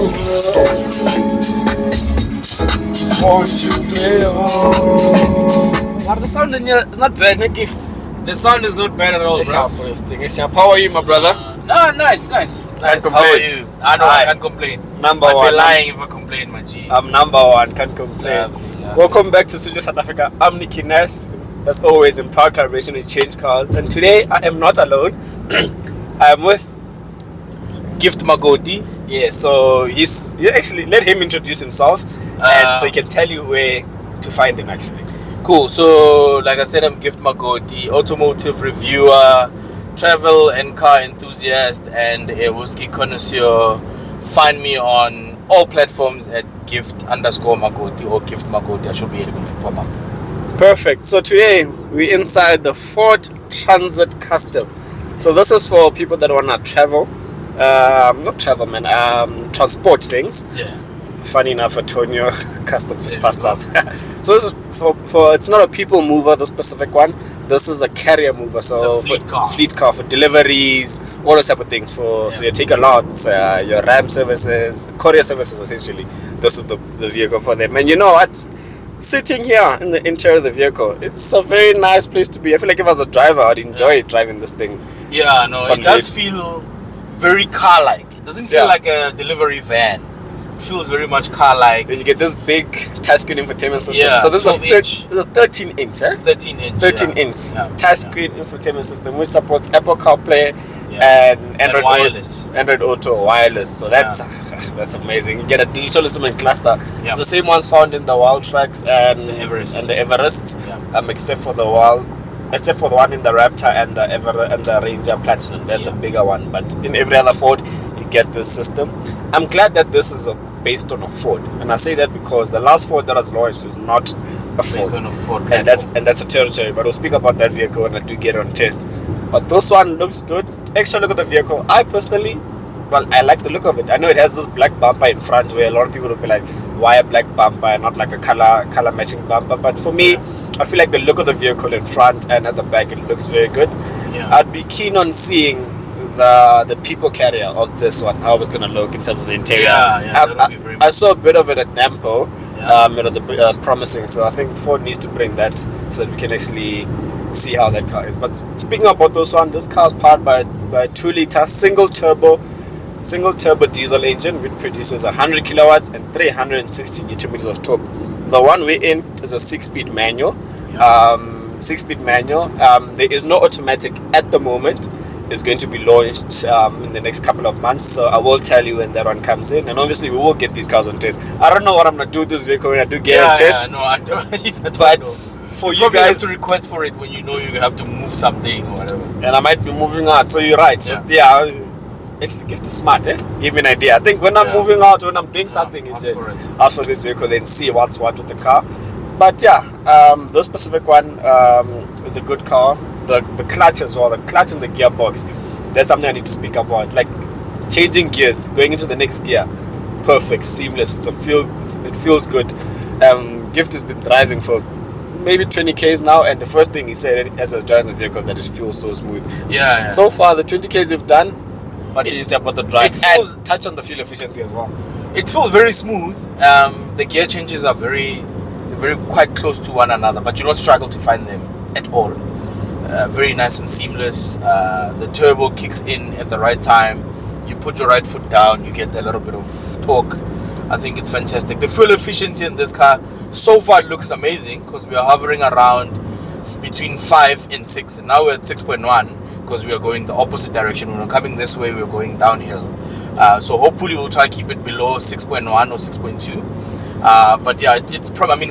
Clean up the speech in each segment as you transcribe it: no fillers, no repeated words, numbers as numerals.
Won't you play on? But the sound in here is not bad, no gift. The sound is not bad at all, bro. How are you, my brother? No, nice. How are you? I know, I can't complain. Number I'd one. be lying if I complain, my G. I'm number one, can't complain. Lovely. Welcome back to Studio South Africa. I'm Nicky Nash, as always in proud collaboration with Change Cars. And today I am not alone. I am with Gift Magoti. Yeah, so you actually let him introduce himself, and so he can tell you where to find him actually. Cool. So, like I said, I'm Gift Magoti, automotive reviewer, travel and car enthusiast, and a whiskey connoisseur. Find me on all platforms at gift_Magoti or Gift Magoti. I should be able to pop up. Perfect. So today we're inside the Ford Transit Custom. So this is for people that want to travel. Transport things. Yeah. Funny enough, Antonio Custom just passed us. So this is for it's not a people mover, the specific one. This is a carrier mover, so it's a fleet car for deliveries, all those type of things. So you take a lot, your RAM services, courier services essentially. This is the vehicle for them. And you know what? Sitting here in the interior of the vehicle, it's a very nice place to be. I feel like if I was a driver, I'd enjoy driving this thing. Yeah, no, it does feel very car-like. It doesn't feel like a delivery van. It feels very much car-like. Then you get this big touchscreen infotainment system. Yeah, so this is a 13-inch, eh? 13-inch touchscreen infotainment system, which supports Apple CarPlay and Android wireless. Android Auto wireless. So that's that's amazing. You get a digital instrument cluster. Yeah. It's the same ones found in the Wild Tracks and the Everest. Except for the one in the Raptor and the Ranger Platinum. That's a bigger one. But in every other Ford, you get this system. I'm glad that this is based on a Ford, and I say that because the last Ford that was launched is not a Ford. Based on a Ford platform. And that's a territory. But we'll speak about that vehicle when I do get it on test. But this one looks good. Extra look at the vehicle. I personally, I like the look of it. I know it has this black bumper in front where a lot of people will be like, why a black bumper and not like a color matching bumper? But for me, I feel like the look of the vehicle in front and at the back, it looks very good. Yeah. I'd be keen on seeing the people carrier of this one, how it's going to look in terms of the interior. I saw a bit of it at Nampo. It was promising, so I think Ford needs to bring that so that we can actually see how that car is. But speaking about this one, this car is powered by a 2-liter single turbo diesel engine, which produces 100 kilowatts and 360 newton meters of torque. The one we're in is a 6-speed manual. 6-speed manual. There is no automatic at the moment. It's going to be launched in the next couple of months, so I will tell you when that one comes in. And obviously we will get these cars on test. I don't know what I'm going to do with this vehicle when I do get it on test. No, I don't. But for you guys have to request for it when you know you have to move something or whatever. And I might be moving out, so you're right. So actually give the smart, give me an idea. I think when I'm moving out, when I'm doing something, ask for this vehicle, then see what's what with the car. But this specific one is a good car. The clutch as well, the clutch and the gearbox, that's something I need to speak about. Like changing gears, going into the next gear, perfect, seamless. It feels good. Gift has been driving for maybe 20 k's now, and the first thing he said as I was driving the vehicle is that it feels so smooth. Yeah. So far, the 20 k's you've done, what do you say about the drive? And touch on the fuel efficiency as well. It feels very smooth. The gear changes are very quite close to one another, but you don't struggle to find them at all. Very nice and seamless. The turbo kicks in at the right time. You put your right foot down, you get a little bit of torque. I think it's fantastic. The fuel efficiency in this car so far looks amazing because we are hovering around between 5 and 6. And now we're at 6.1 because we are going the opposite direction. When we're coming this way, we're going downhill. So hopefully we'll try to keep it below 6.1 or 6.2. But yeah,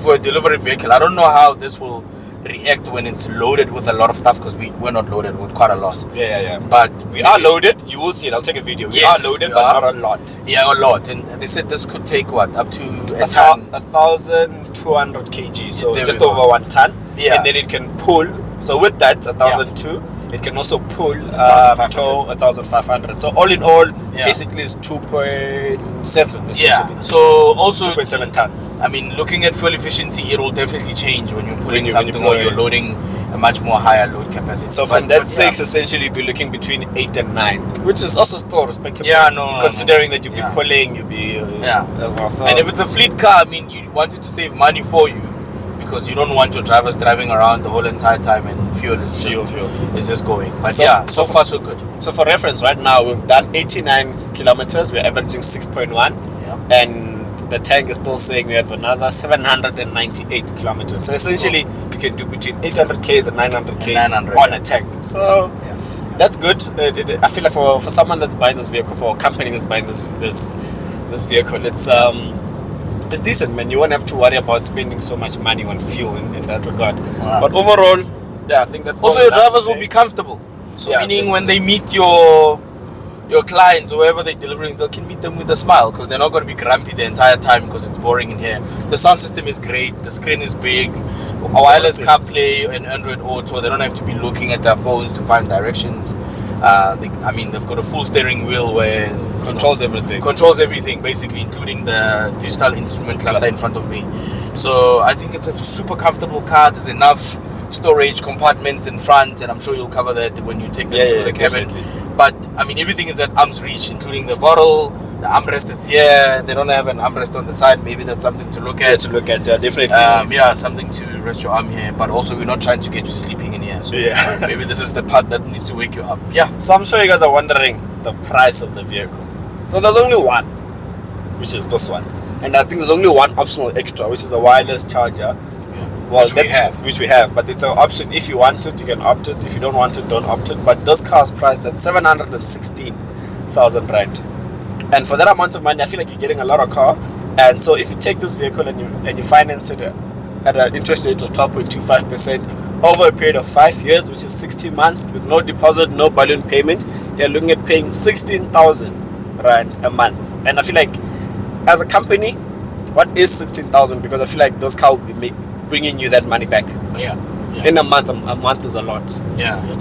for a delivery vehicle, I don't know how this will react when it's loaded with a lot of stuff because we're not loaded with quite a lot. Yeah. But we are loaded. You will see it. I'll take a video. We are loaded, but not a lot. Yeah, a lot. And they said this could take up to a ton? 1,200 kg. So just over 1 ton. Yeah. And then it can pull. So with that, 1,002. It can also pull tow 1,500. So all in all, basically it's 2.7 essentially. Yeah. So also 2.7 tons. I mean, looking at fuel efficiency, it will definitely change when you're pulling something or you're loading a much more higher load capacity. So from that 6, essentially you'll be looking between 8 and 9, which is also still respectable. Yeah, considering that you'll be pulling, you'll be as well. So, and if it's a fleet car, I mean, you want it to save money for you, because you don't want your drivers driving around the whole entire time and fuel is just going. But so far so good. So for reference, right now we've done 89 kilometers. We're averaging 6.1, and the tank is still saying we have another 798 kilometers. So essentially, you can do between 800 k's and 900 k's on a tank. So that's good. I feel like for someone that's buying this vehicle, for a company that's buying this vehicle, it's decent, man. You won't have to worry about spending so much money on fuel in that regard. Wow. But overall, I think that's also your drivers will be comfortable. So meaning when they meet your clients or whoever they're delivering, they can meet them with a smile, because they're not going to be grumpy the entire time because it's boring in here. The sound system is great, the screen is big, wireless CarPlay and Android Auto. They don't have to be looking at their phones to find directions. They've got a full steering wheel where controls everything basically, including the digital instrument cluster in front of me. So I think it's a super comfortable car. There's enough storage compartments in front, and I'm sure you'll cover that when you take them to the cabin. Definitely. But I mean, everything is at arm's reach, including the bottle. The armrest is here. They don't have an armrest on the side. Maybe that's something to look at. Definitely. Something to rest your arm here. But also, we're not trying to get you sleeping in here. So maybe this is the part that needs to wake you up. Yeah. So I'm sure you guys are wondering the price of the vehicle. So there's only one, which is this one, and I think there's only one optional extra, which is a wireless charger. Well, which we have, but it's an option. If you want it, you can opt it. If you don't want it, don't opt it. But this car's priced at 716,000 rand, and for that amount of money, I feel like you're getting a lot of car. And so, if you take this vehicle and you finance it at an interest rate of 12.25% over a period of 5 years, which is 60 months, with no deposit, no balloon payment, you're looking at paying 16,000 rand a month. And I feel like, as a company, what is 16,000? Because I feel like this car will be bringing you that money back. In a month is a lot.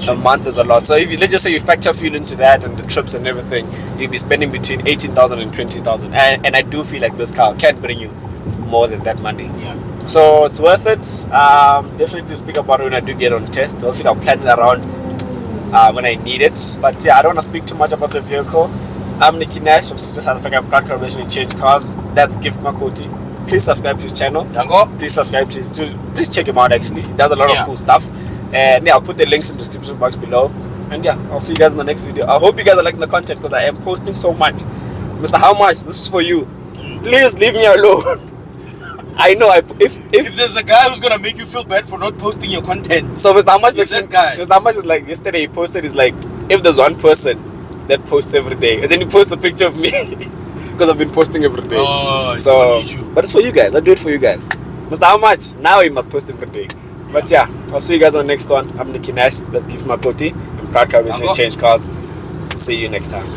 A month is a lot. So if let's just say you factor fuel into that and the trips and everything, you'll be spending between 18,000 and 20,000. And I do feel like this car can bring you more than that money. So it's worth it. Definitely speak about it when I do get on test. I think I'll plan it around when I need it. But I don't want to speak too much about the vehicle. I'm Nicky Nash. I'm South African proud collaboration in Change Cars. That's Gift Makoti. Please subscribe to his channel. Please subscribe to please check him out. Actually, he does a lot of cool stuff. And I'll put the links in the description box below. And I'll see you guys in the next video. I hope you guys are liking the content, because I am posting so much. Mr. How Much? This is for you. Please leave me alone. I know. If there's a guy who's gonna make you feel bad for not posting your content, so Mr. How Much is that guy. Mr. How Much is like yesterday. He posted. Is like, if there's one person that posts every day, and then he posts a picture of me. Because I've been posting every day. It's on YouTube. But it's for you guys. I do it for you guys. Mr. How Much? Now he must post every day. But I'll see you guys on the next one. I'm Nicky Nash. Let's give my potty. I'm proud car. Change cars. See you next time.